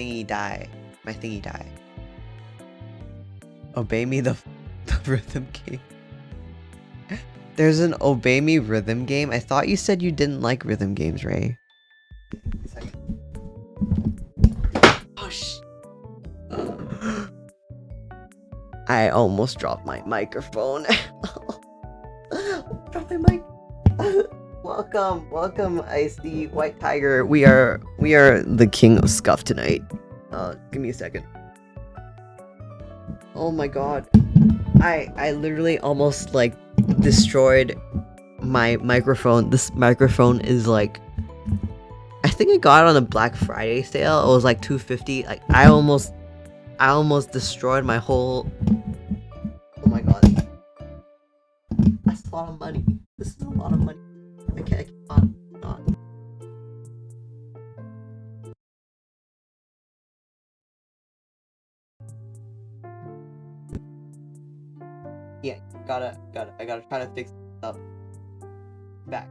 thingy die. My thingy die. Obey me the rhythm game. There's an Obey Me rhythm game. I thought you said you didn't like rhythm games, Ray. Oh sh. I almost dropped my microphone. Drop my mic. Welcome, Icy White Tiger. We are the king of scuff tonight. Give me a second. Oh my god. I literally almost like destroyed my microphone. This microphone is like, I think I got it on a Black Friday sale. It was like $250. Like I almost destroyed my whole. Oh my god. That's a lot of money. This is a lot of money. I can't not. Yeah, I gotta try to fix it up. Back.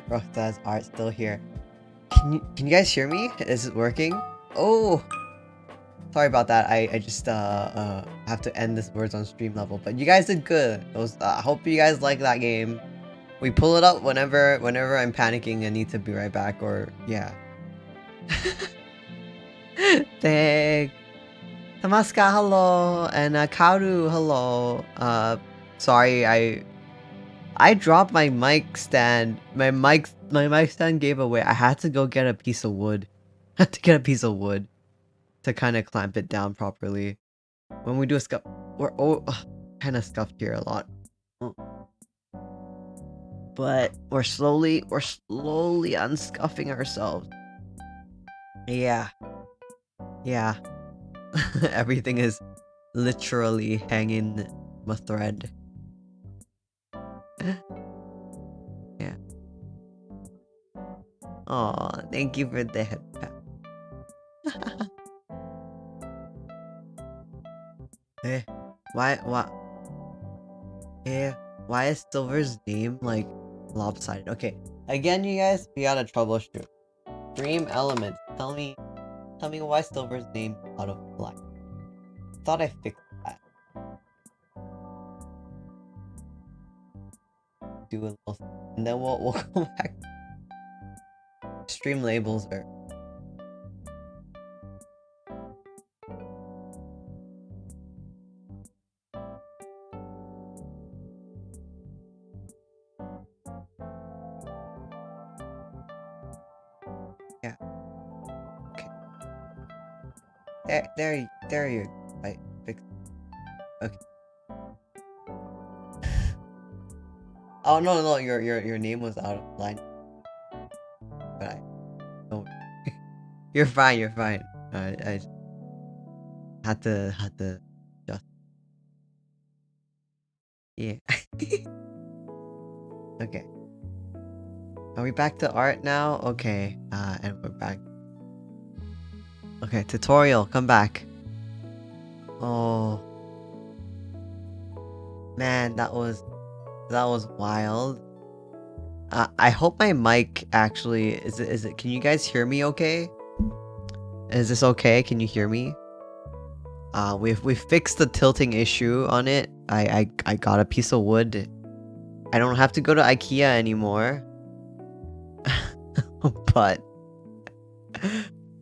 Roxas art still here. Can you guys hear me? Is it working? Oh, sorry about that. I just have to end this words on stream level. But you guys did good. I hope you guys like that game. We pull it up whenever I'm panicking and need to be right back. Or yeah. Thank. Tamaska, hello, and Karu, hello. Sorry, I dropped my mic stand. My mic stand gave away. I had to go get a piece of wood. I had to get a piece of wood to kind of clamp it down properly. When we do a scuff, we're kind of scuffed here a lot. But we're slowly unscuffing ourselves. Yeah. Yeah. Everything is literally hanging a thread. Yeah. Oh, thank you for the head pat. Eh, why, why is Silver's name like lopsided? Okay, again, you guys, we gotta troubleshoot. Dream elements. Tell me why Silver's name is out of black. Thought I fixed that. Do a little, and then we'll go back. Stream labels are. Yeah. Okay. There you. I fixed. Okay. Oh no, your name was out of line. But I don't. You're fine. I had to just yeah. Okay. Are we back to art now? Okay. And we're back. Okay, tutorial, come back. Oh man, that was wild. I hope my mic actually is it can you guys hear me okay? Is this okay? Can you hear me? We've fixed the tilting issue on it. I got a piece of wood. I don't have to go to IKEA anymore. but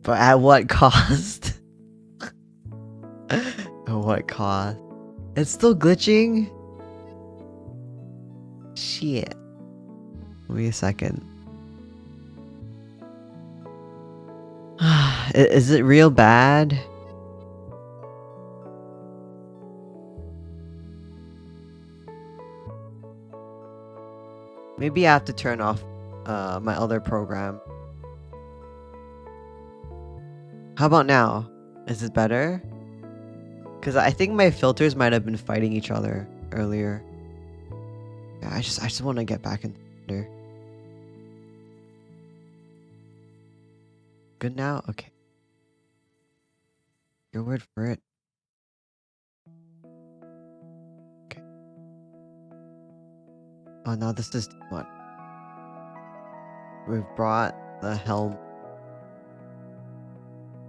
at what cost? At what cost? It's still glitching? Shit. Wait a second. Is it real bad? Maybe I have to turn off my other program. How about now? Is it better? Because I think my filters might have been fighting each other earlier. Yeah, I just want to get back in there. Good now? Okay. Your word for it. Okay. Oh, no, this is too much. We've brought the helm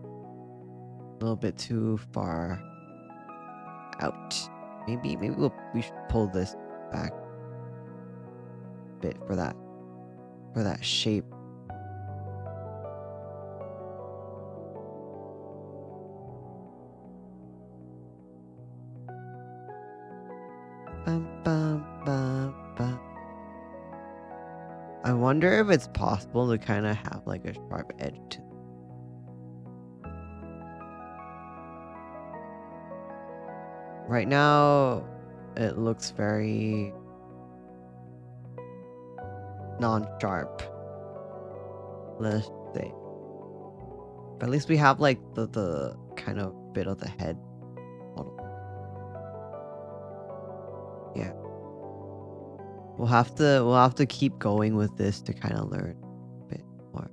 a little bit too far out. Maybe we should pull this back a bit for that shape. Bum, bum, bum, bum. I wonder if it's possible to kind of have like a sharp edge to. Right now, it looks very non-sharp. Let's say, but at least we have like the kind of bit of the head. Hold on. Yeah, we'll have to keep going with this to kind of learn a bit more.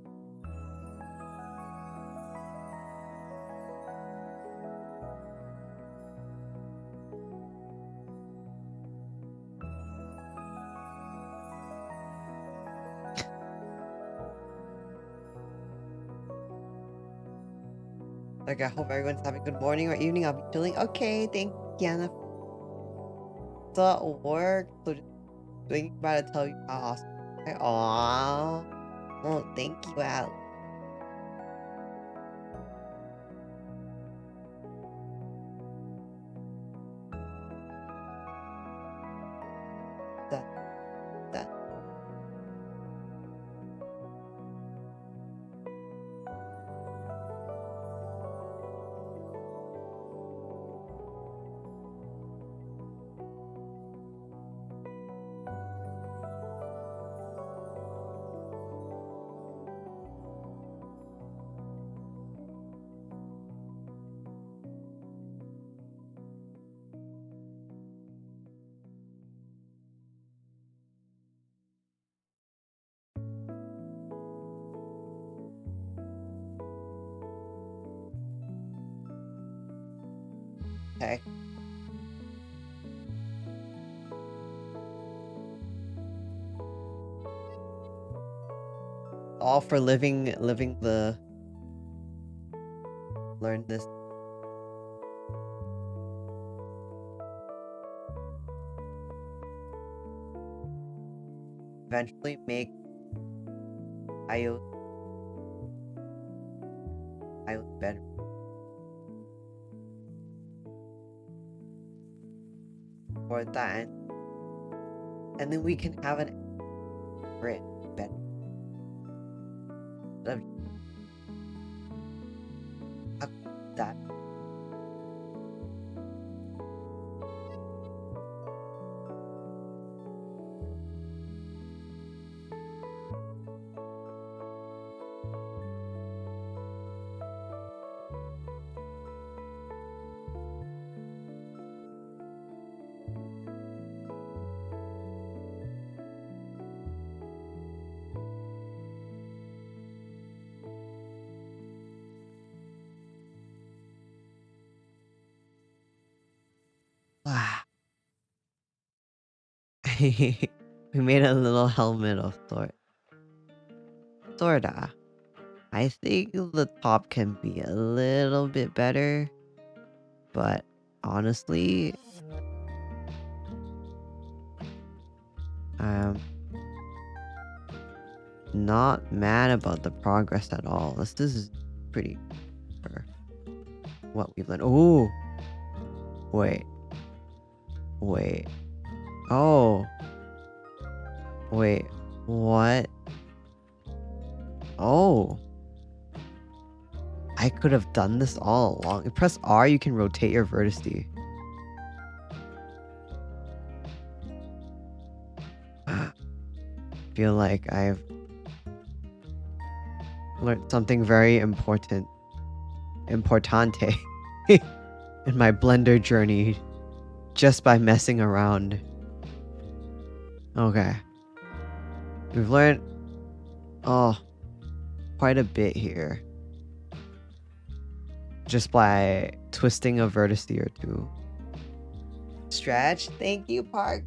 Like, I hope everyone's having a good morning or evening. I'll be chilling. Okay, thank you, Kiana. Still at work, so just thinking about to tell you how awesome. Aww. Oh, thank you, Al. That, that. Okay. All for living the learn this. Eventually make iOS better. For that, and then we can have an grid better. That. Wow. We made a little helmet of sorta. I think the top can be a little bit better, but honestly, I'm not mad about the progress at all. This is pretty for what we've learned. Oh, wait. Oh, wait. What? Oh, I could have done this all along. You press R, you can rotate your vertice. Feel like I've learned something very importante in my Blender journey just by messing around. Okay. We've learned quite a bit here. Just by twisting a vertice or two. Stretch, thank you, Park.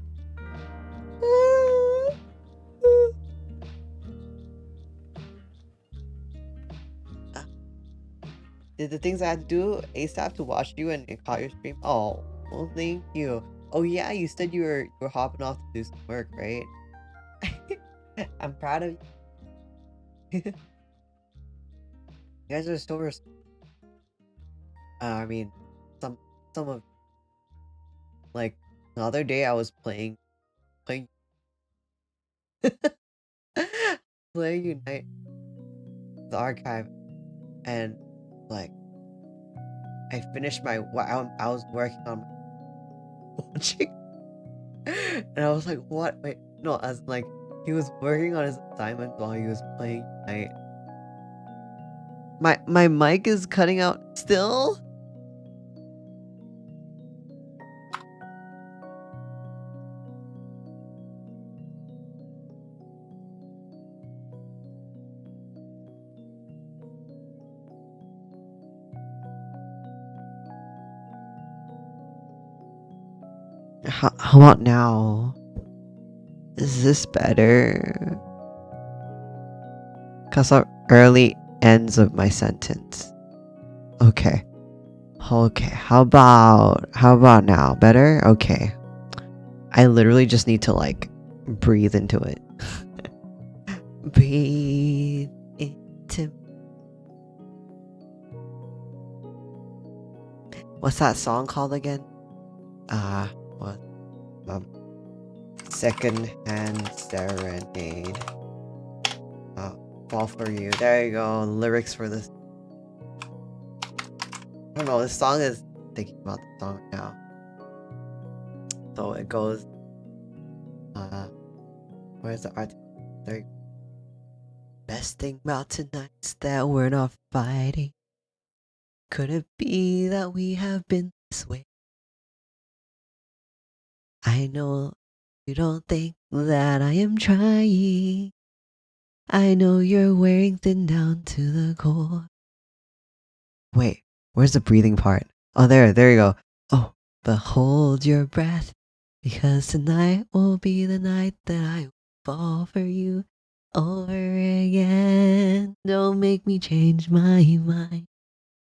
Did the things I had to do ASAP to watch you and caught your stream? Oh, well, thank you. Oh yeah, you said you were hopping off to do some work, right? I'm proud of you. You guys are so I mean, some of like the other day I was playing playing Unite the archive, and like I finished my I was working on watching, and I was like, what? Wait, no, as like he was working on his assignment while he was playing Unite. My mic is cutting out still. How about now? Is this better? Cause of early ends of my sentence. Okay. Okay. How about now? Better? Okay. I literally just need to like breathe into it. Breathe into. What's that song called again? What? Second Hand Serenade. Fall for You. There you go. Lyrics for this. I don't know. This song is thinking about the song now. So it goes. Where's the art? There. Best thing about tonight's that we're not fighting. Could it be that we have been this way? I know you don't think that I am trying. I know you're wearing thin down to the core. Wait, where's the breathing part? Oh, there you go. Oh, but hold your breath, because tonight will be the night that I fall for you over again. Don't make me change my mind.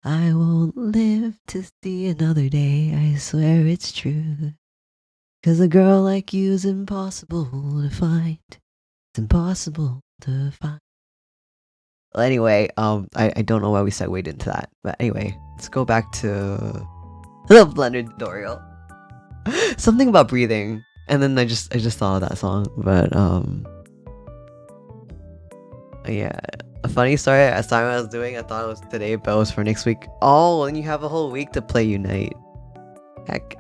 I won't live to see another day, I swear it's true. 'Cause a girl like you's impossible to find. It's impossible to find. Well, anyway, I don't know why we segued into that. But anyway, let's go back to the Blender tutorial. Something about breathing. And then I just thought of that song. But yeah. A funny story, as time I was doing, I thought it was today, but it was for next week. Oh, and you have a whole week to play Unite. Heck.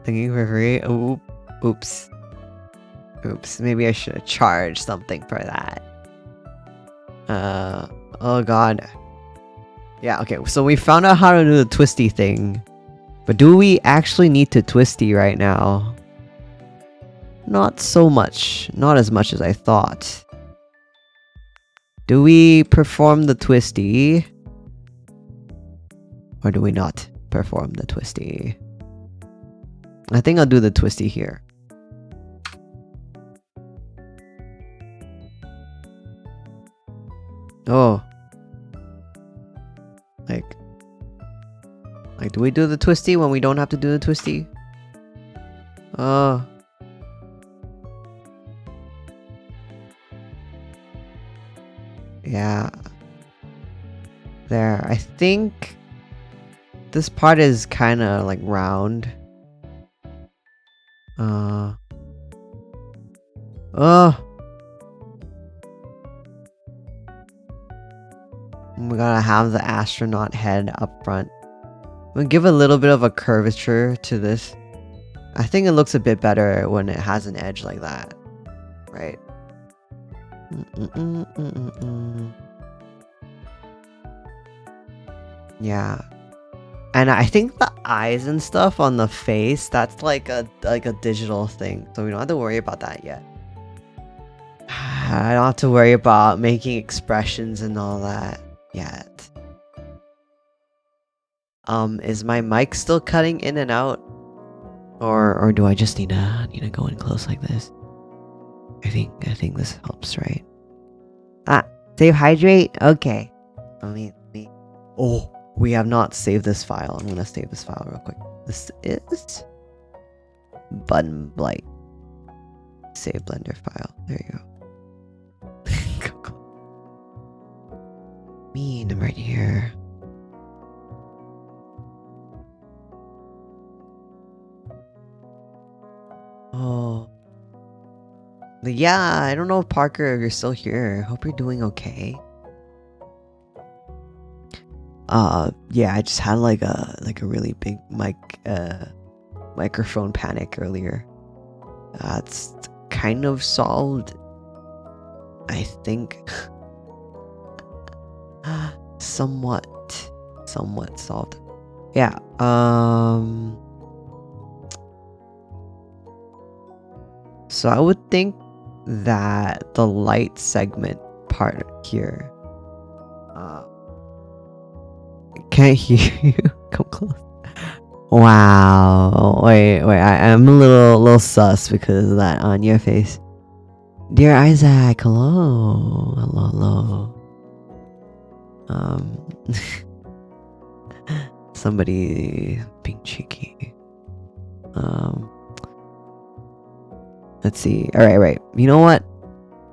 Thinking for free? Oops. Maybe I should have charged something for that. Oh god. Yeah, okay, so we found out how to do the twisty thing. But do we actually need to twisty right now? Not so much. Not as much as I thought. Do we perform the twisty? Or do we not perform the twisty? I think I'll do the twisty here. Oh. Like, do we do the twisty when we don't have to do the twisty? Oh. Yeah. There. I think this part is kind of like round. Oh. We gotta have the astronaut head up front. We'll give a little bit of a curvature to this. I think it looks a bit better when it has an edge like that. Right? Yeah. And I think the eyes and stuff on the face, that's like a digital thing. So we don't have to worry about that yet. I don't have to worry about making expressions and all that yet. Is my mic still cutting in and out? Or do I just need to go in close like this? I think this helps, right? Save hydrate? Okay. Oh, we have not saved this file. I'm gonna save this file real quick. This is Button Blight. Save Blender file. There you go. I'm right here. Oh. But yeah, I don't know, Parker, if you're still here. Hope you're doing okay. Yeah, I just had like a really big microphone panic earlier. It's kind of solved, I think. somewhat solved. Yeah. So I would think that the light segment part here. Can't hear you. Come close. Wow. Wait. I'm a little sus because of that on your face. Dear Isaac, hello. Hello, hello. Somebody being cheeky. Let's see. Alright. You know what?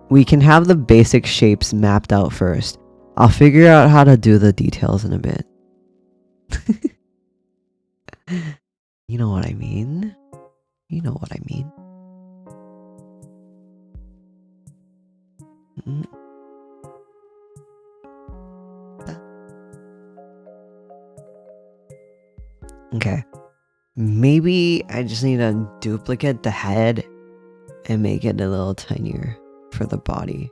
We can have the basic shapes mapped out first. I'll figure out how to do the details in a bit. You know what I mean? You know what I mean. Okay. Maybe I just need to duplicate the head and make it a little tinier for the body.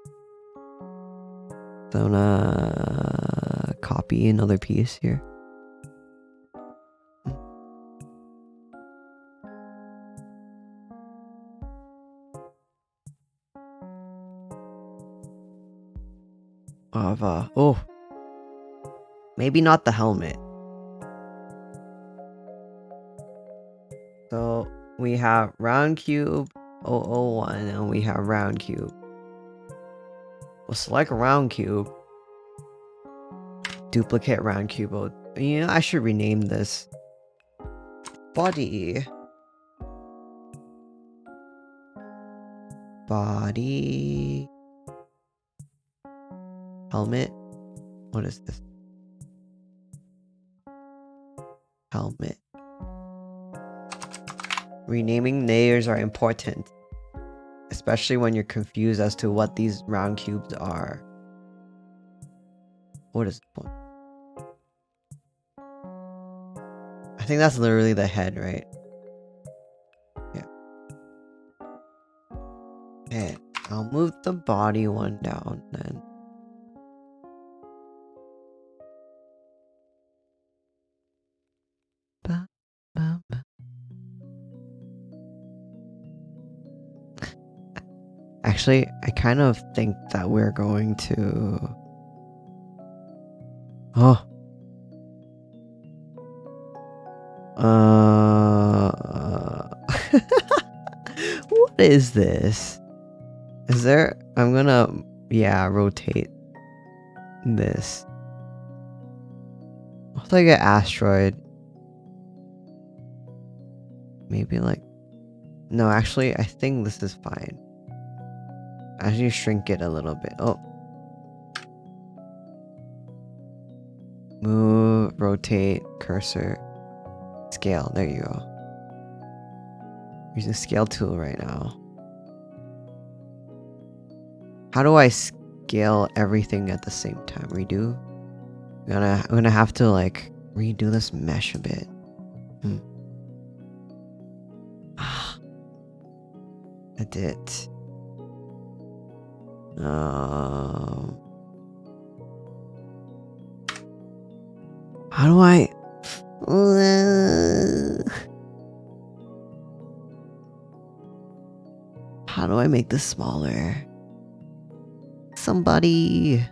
So I'm gonna copy another piece here. Oh, maybe not the helmet. So we have round cube 001 and we have round cube. We'll select round cube. Duplicate round cube. You know, I should rename this. Body. Helmet. What is this? Helmet. Renaming layers are important, especially when you're confused as to what these round cubes are. What is this one? I think that's literally the head, right? Yeah. Okay, I'll move the body one down then. Actually, I kind of think that we're going to... Oh. What is this? Is there... I'm gonna... Yeah, rotate this. Looks like an asteroid. Maybe like... No, actually, I think this is fine. As you shrink it a little bit. Oh. Move, rotate, cursor, scale. There you go. Using scale tool right now. How do I scale everything at the same time? Redo? I'm gonna have to like redo this mesh a bit. Edit. How do I... How do I make this smaller? Somebody...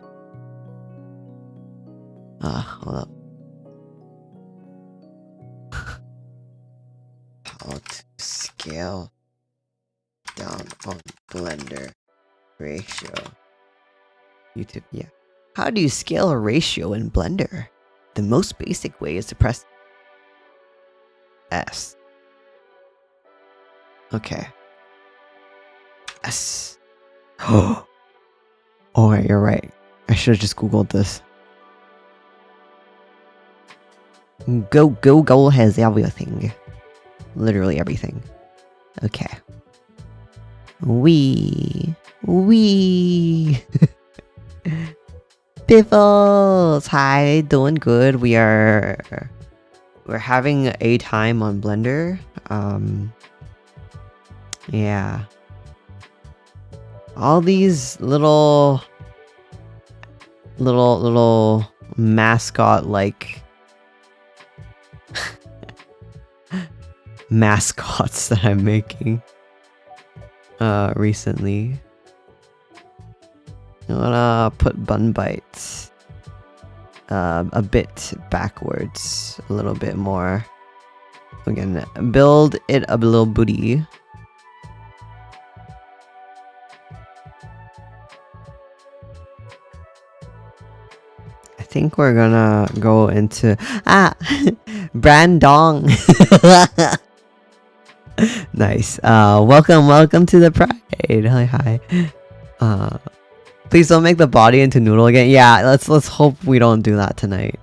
hold up. How to scale down on Blender ratio. YouTube, yeah. How do you scale a ratio in Blender? The most basic way is to press S. Okay. S. Oh, you're right. I should have just Googled this. Google has everything. Literally everything. Okay. Piffles! Hi, doing good. We're having a time on Blender. Yeah. All these little mascot like mascots that I'm making recently. I'm gonna put bun bites a bit backwards, a little bit more. Again, build it a little booty. think we're gonna go into Brandong. Nice. Welcome to the Pride. Hi. Please don't make the body into noodle again. Yeah, let's hope we don't do that tonight.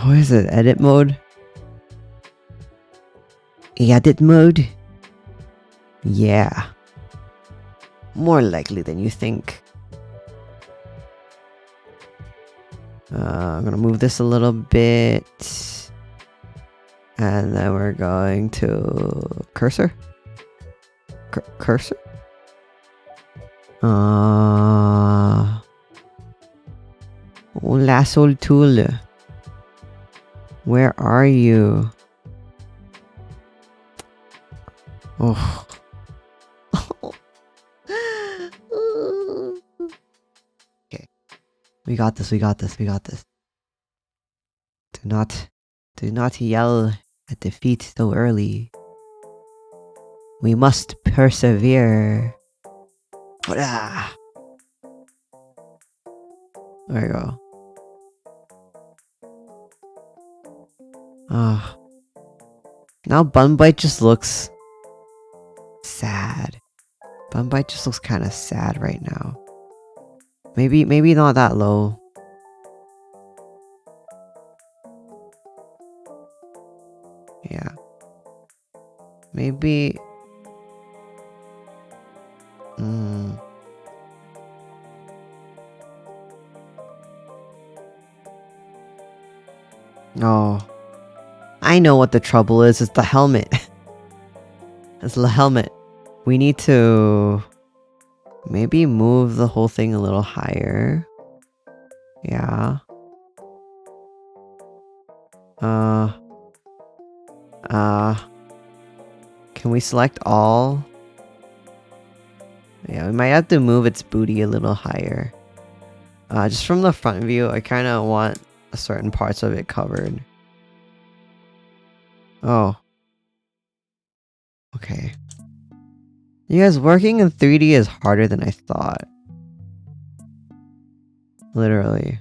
What is it? Edit mode? Edit mode? Yeah. More likely than you think. I'm gonna move this a little bit. And then we're going to cursor. Cursor? Lasso tool. Where are you? Oh. Okay. We got this. Do not yell at defeat so early. We must persevere. There we go. Now Bunbite just looks sad. Bunbite just looks kind of sad right now. Maybe not that low. Yeah. Maybe. Oh. I know what the trouble is. It's the helmet. It's the helmet. We need to maybe move the whole thing a little higher. Yeah. Can we select all? Yeah, we might have to move its booty a little higher. Just from the front view, I kind of want certain parts of it covered. Oh. Okay. You guys, working in 3D is harder than I thought. Literally.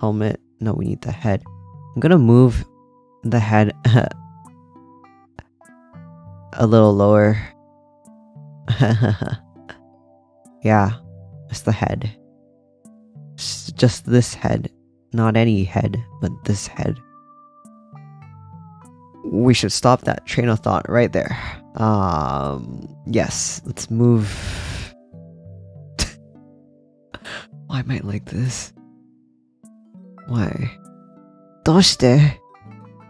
Helmet. No, we need the head. I'm gonna move the head a little lower. Yeah. Just the head. Just this head. Not any head, but this head. We should stop that train of thought right there. Yes, let's move. Why am I like this? Why? Doshite?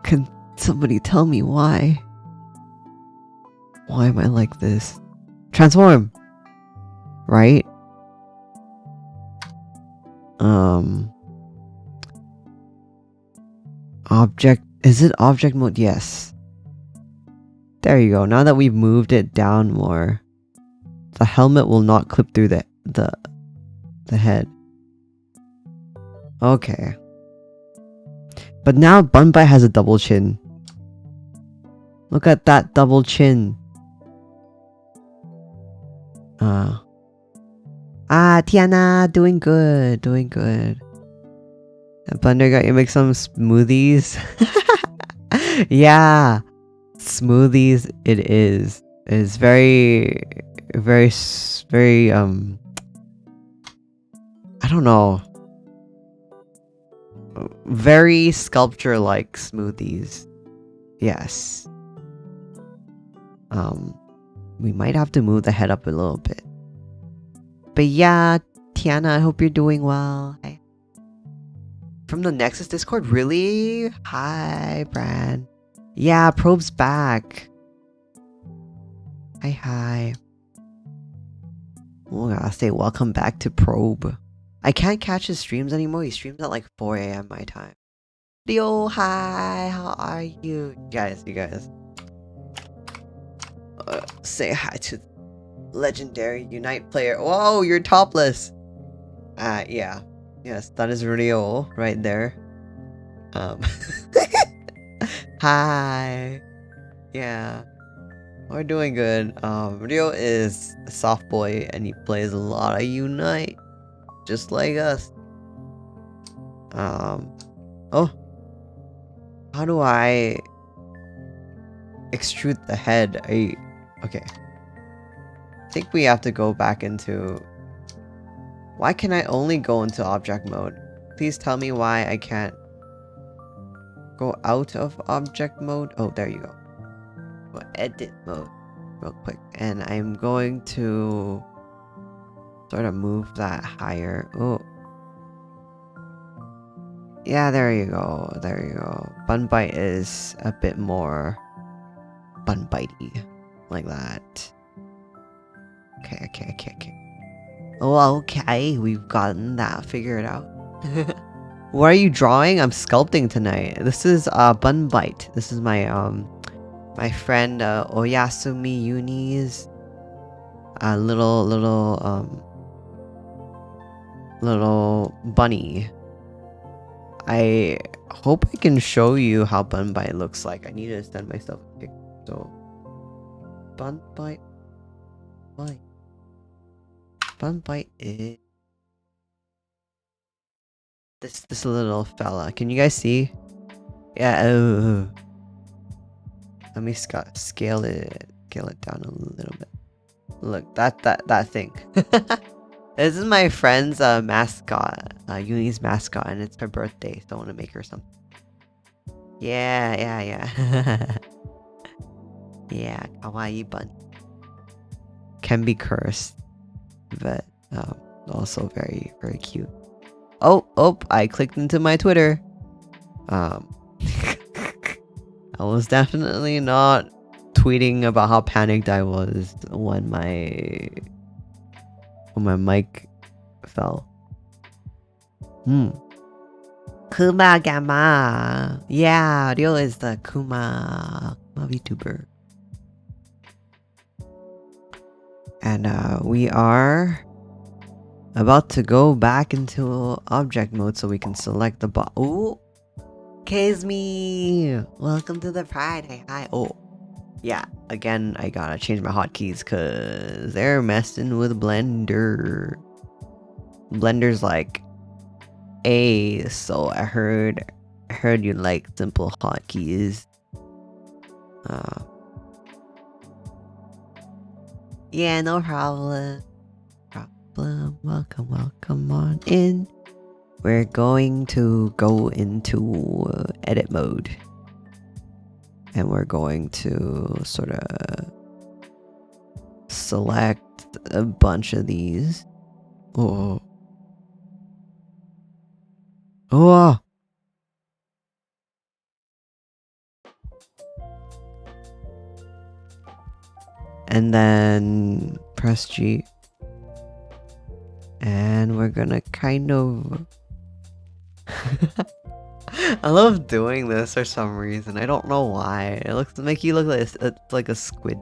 Can somebody tell me why? Why am I like this? Transform! Right? Object. Is it object mode? Yes. There you go. Now that we've moved it down more, the helmet will not clip through the head. Okay. But now Bunbai has a double chin. Look at that double chin. Tiana, doing good. Thunder got you make some smoothies. Yeah, smoothies it is. It's very I don't know. Very sculpture-like smoothies. Yes. We might have to move the head up a little bit. But yeah, Tiana, I hope you're doing well. Hi. From the Nexus Discord? Really? Hi, Bran. Yeah, Probe's back. Hi. Oh, I gotta say welcome back to Probe. I can't catch his streams anymore. He streams at like 4 a.m. my time. Leo, hi. How are you? You guys. Say hi to legendary Unite player. Whoa, you're topless. Yeah. Yes, that is Rio right there. Hi. Yeah. We're doing good. Rio is a soft boy and he plays a lot of Unite, just like us. Oh, how do I extrude the head? Okay. I think we have to go back into... Why can I only go into object mode? Please tell me why I can't go out of object mode. Oh, there you go. Go edit mode real quick. And I'm going to sort of move that higher. Oh. Yeah, there you go. There you go. Bun bite is a bit more bun bitey. Like that. Okay. Oh, okay. We've gotten that figured out. What are you drawing? I'm sculpting tonight. This is Bun Bite. This is my my friend Oyasumi Uni's little bunny. I hope I can show you how Bun Bite looks like. I need to send myself a picture. So Bun Bite is this little fella. Can you guys see? Yeah. Oh. Let me scale it down a little bit. Look, that thing. This is my friend's mascot, Uni's mascot, and it's her birthday, so I want to make her something. Yeah. Yeah, kawaii bun. Can be cursed, but also very, very cute. Oh, I clicked into my Twitter. I was definitely not tweeting about how panicked I was when my mic fell. Kuma Gamma. Yeah, Ryo is the Kuma VTuber. And we are about to go back into object mode so we can select the bot. Ooh, Kazmi! Welcome to the Friday. Hi. Oh, yeah. Again, I gotta change my hotkeys because they're messing with Blender. Blender's like, so I heard you like simple hotkeys. Yeah, no problem. Welcome on in. We're going to go into edit mode. And we're going to sort of select a bunch of these. Oh. And then press G. And we're gonna kind of... I love doing this for some reason. I don't know why. It looks make you look like it's like a squid.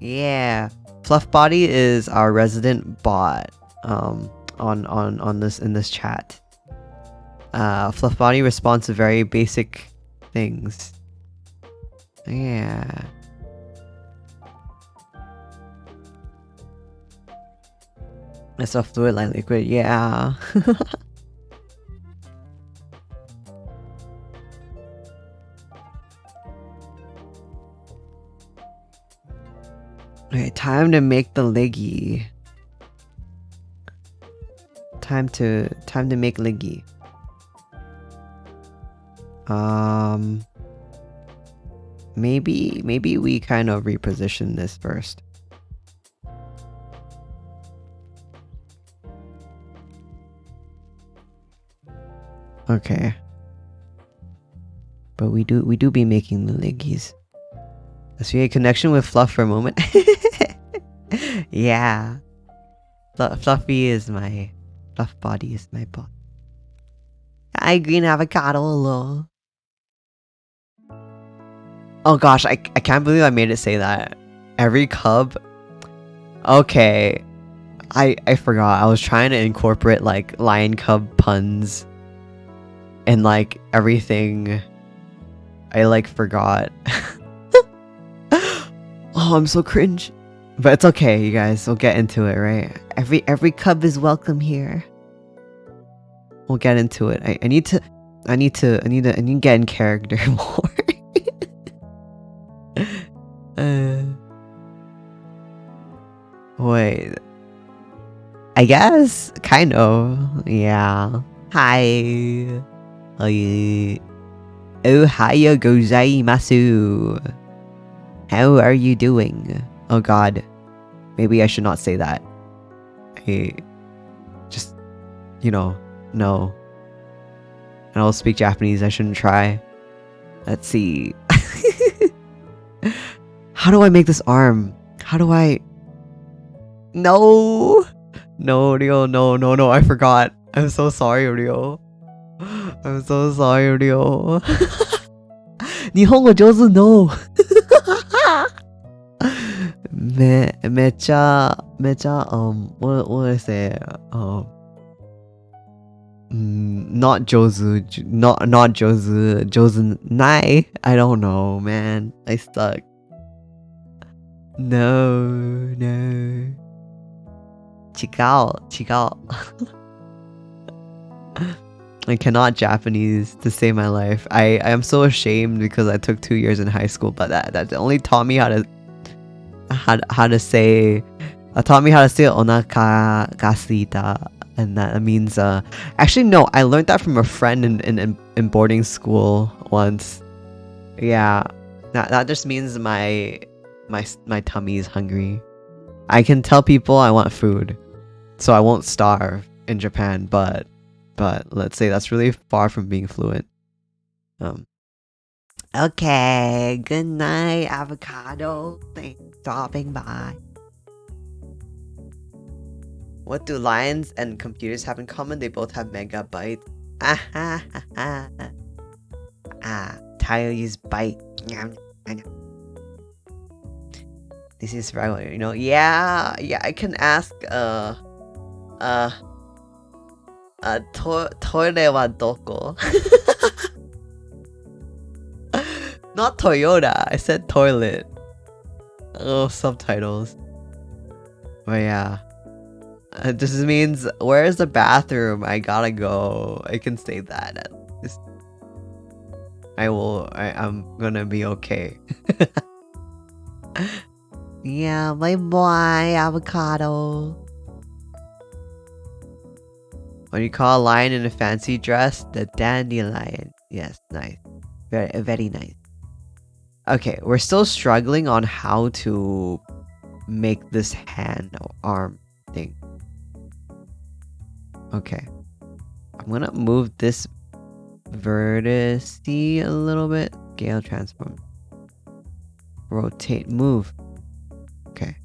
Yeah. Fluff Body is our resident bot on this in this chat. Fluff Body responds to very basic things. Yeah. I saw fluid like liquid, yeah. Okay, time to make the leggy. Time to make leggy. Maybe we kind of reposition this first. Okay. But we do be making the leggies. Let's make a connection with Fluff for a moment. Yeah. Fluffy is my... Fluff Body is my bot. Hi, Green Avocado, hello. Oh gosh, I can't believe I made it say that. Every cub... Okay. I forgot. I was trying to incorporate like lion cub puns and like everything I like forgot. Oh, I'm so cringe. But it's okay, you guys. We'll get into it, right? Every cub is welcome here. We'll get into it. I need to get in character more. Wait. I guess kind of. Yeah. Hi. Ohayou gozaimasu. How are you doing? Oh god. Maybe I should not say that. I just, no. I don't speak Japanese. I shouldn't try. Let's see. How do I make this arm? How do I... No, Ryo, no, I forgot. I'm so sorry, Ryo. I'm so sorry, Ryo. Nihongo jozu no. Mecha, what do I say? Not jozu, not jozu nai. I don't know, man. I stuck. No. Chigao. I cannot Japanese to save my life. I am so ashamed because I took 2 years in high school, but that only taught me how to say onaka ga suita, and that means actually no, I learned that from a friend in boarding school once. Yeah, that just means my tummy is hungry. I can tell people I want food, so I won't starve in Japan, but let's say that's really far from being fluent. Okay, good night, avocado. Thanks for stopping by. What do lions and computers have in common? They both have megabytes. Tayo use bite. This is survival, Yeah, I can ask, toire wa doko? Not Toyota, I said toilet. Oh, subtitles. But yeah. This means, where's the bathroom? I gotta go. I can say that at least. I'm gonna be okay. Yeah, my boy, avocado. What do you call a lion in a fancy dress? The dandelion. Yes, nice. Very nice. Okay, we're still struggling on how to make this hand or arm thing. Okay. I'm gonna move this vertex a little bit. Scale transform. Rotate, move. Okay.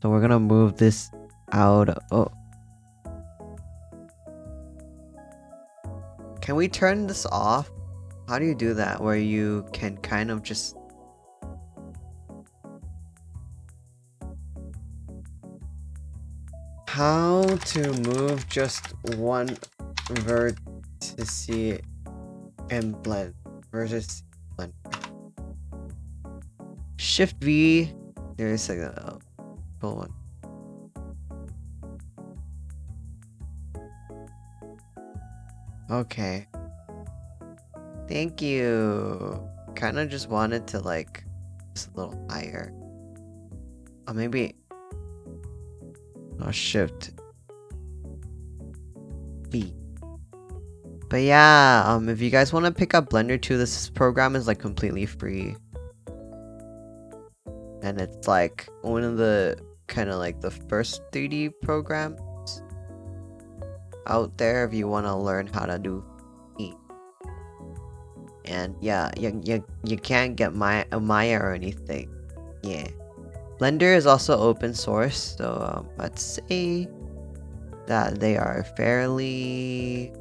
So we're gonna move this out. Oh. Can we turn this off? How do you do that? Where you can kind of just... How to move just one vertex and blend. Vertex blend. Shift V. There's like a full one. Okay. Thank you. Kind of just wanted to like just a little higher. Oh, maybe. Oh, shift B. But yeah, if you guys want to pick up Blender 2, this program is like completely free. And it's like one of the kind of like the first 3D programs out there if you want to learn how to do E. And yeah, you can't get Maya or anything. Yeah. Blender is also open source, so let's say that they are fairly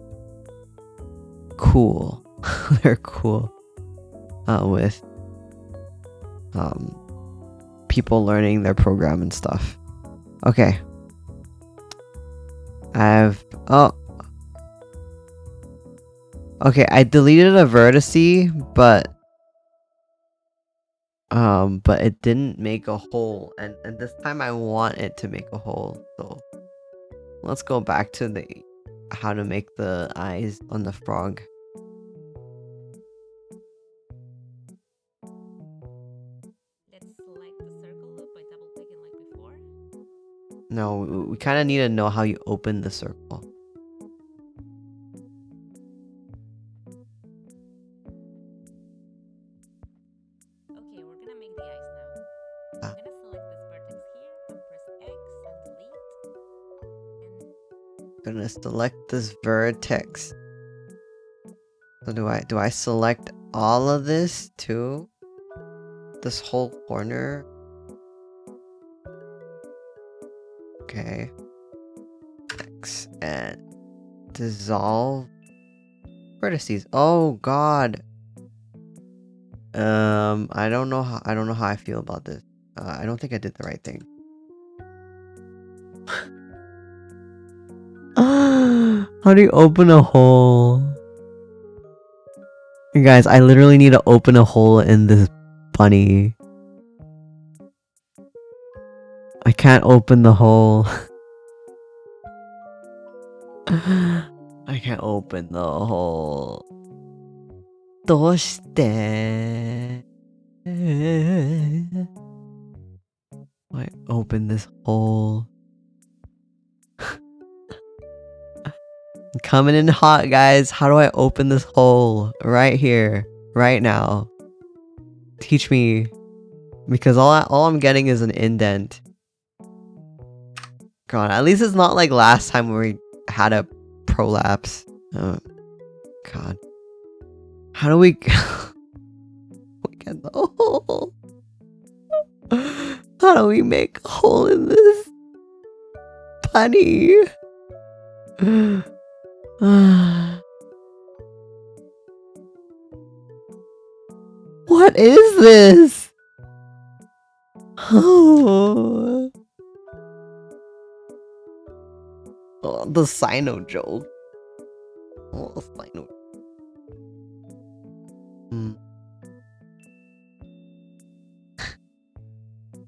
cool. They're cool with people learning their program and stuff. Okay. Okay, I deleted a vertex, but But it didn't make a hole, and this time I want it to make a hole. So let's go back to the how to make the eyes on the frog. Let's select the circle loop by double clicking like before. No, we kind of need to know how you open the circle. Okay, we're gonna make the eyes now. I'm gonna select this vertex here and press X and delete. And Gonna select this vertex. So do I select all of this too? This whole corner? Okay. X and dissolve vertices. Oh god. I don't know how I feel about this. I don't think I did the right thing. How do you open a hole? You guys, I literally need to open a hole in this bunny. I can't open the hole. I can't open the hole. どうして I open this hole. I'm coming in hot, guys. How do I open this hole? Right here. Right now. Teach me. Because all I'm getting is an indent. God, at least it's not like last time where we had a prolapse. Oh, God. How do we get the hole? How do we make a hole in this bunny? What is this? Oh, the Sino joke. Oh, the Sino.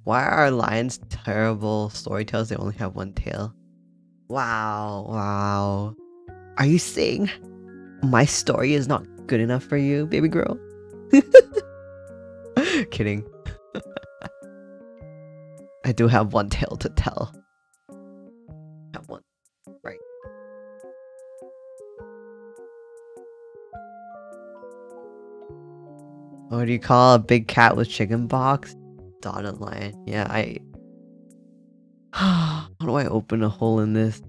Why are lions terrible storytellers? They only have one tail. Wow, wow. Are you saying my story is not good enough for you, baby girl? Kidding. I do have one tale to tell. Have one. Right. What do you call a big cat with chicken box? Dotted line. Yeah, how do I open a hole in this?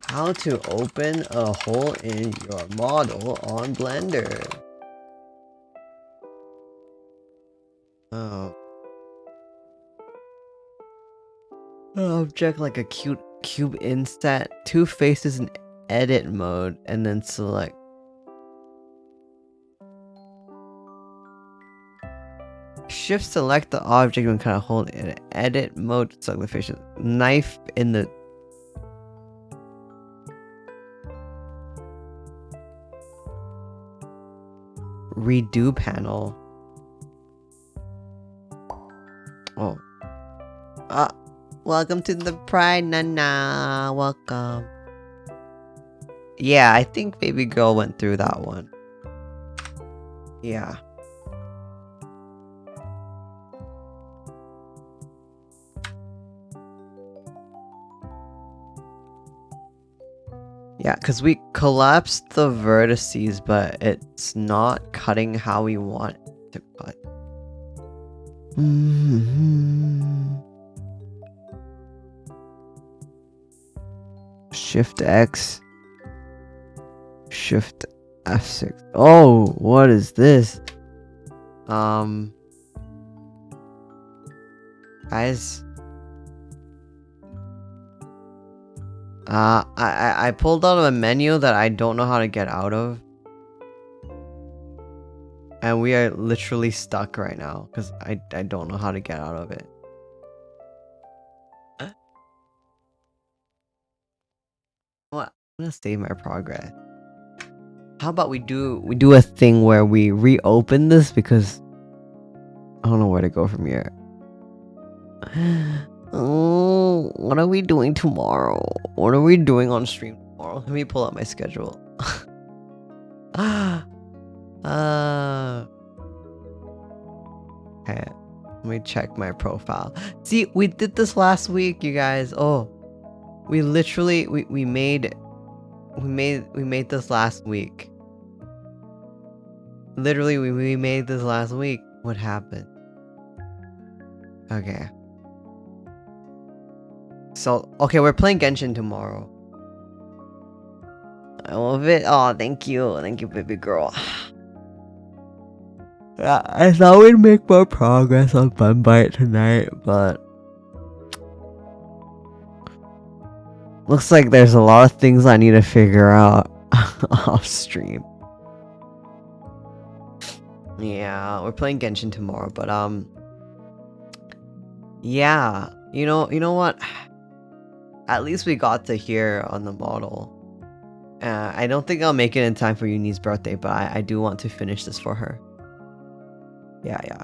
How to open a hole in your model on Blender. Oh. Object like a cute cube inset. Two faces in edit mode and then select. Shift select the object and kind of hold it in edit mode. Select the facial knife in the redo panel. Oh. Welcome to the Pride Nana. Welcome. Yeah, I think baby girl went through that one. Yeah. Yeah, because we collapsed the vertices, but it's not cutting how we want it to cut. Shift X. Shift F6. Oh, what is this? Guys. I pulled out of a menu that I don't know how to get out of. And we are literally stuck right now because I don't know how to get out of it. What? I'm gonna save my progress. How about we do a thing where we reopen this because I don't know where to go from here. Oh, what are we doing tomorrow? What are we doing on stream tomorrow? Let me pull up my schedule. uh, okay, let me check my profile. See, we did this last week, you guys. Oh, we literally we made this last week. Literally, we made this last week. What happened? Okay. So, okay, we're playing Genshin tomorrow. I love it. Oh, thank you. Thank you, baby girl. Yeah, I thought we'd make more progress on Funbite tonight, but looks like there's a lot of things I need to figure out off stream. Yeah, we're playing Genshin tomorrow, but yeah, you know what? At least we got to hear on the model. I don't think I'll make it in time for Uni's birthday, but I do want to finish this for her. Yeah.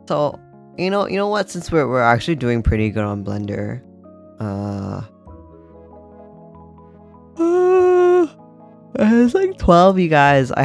So, you know what? Since we're actually doing pretty good on Blender, it's like 12, you guys. I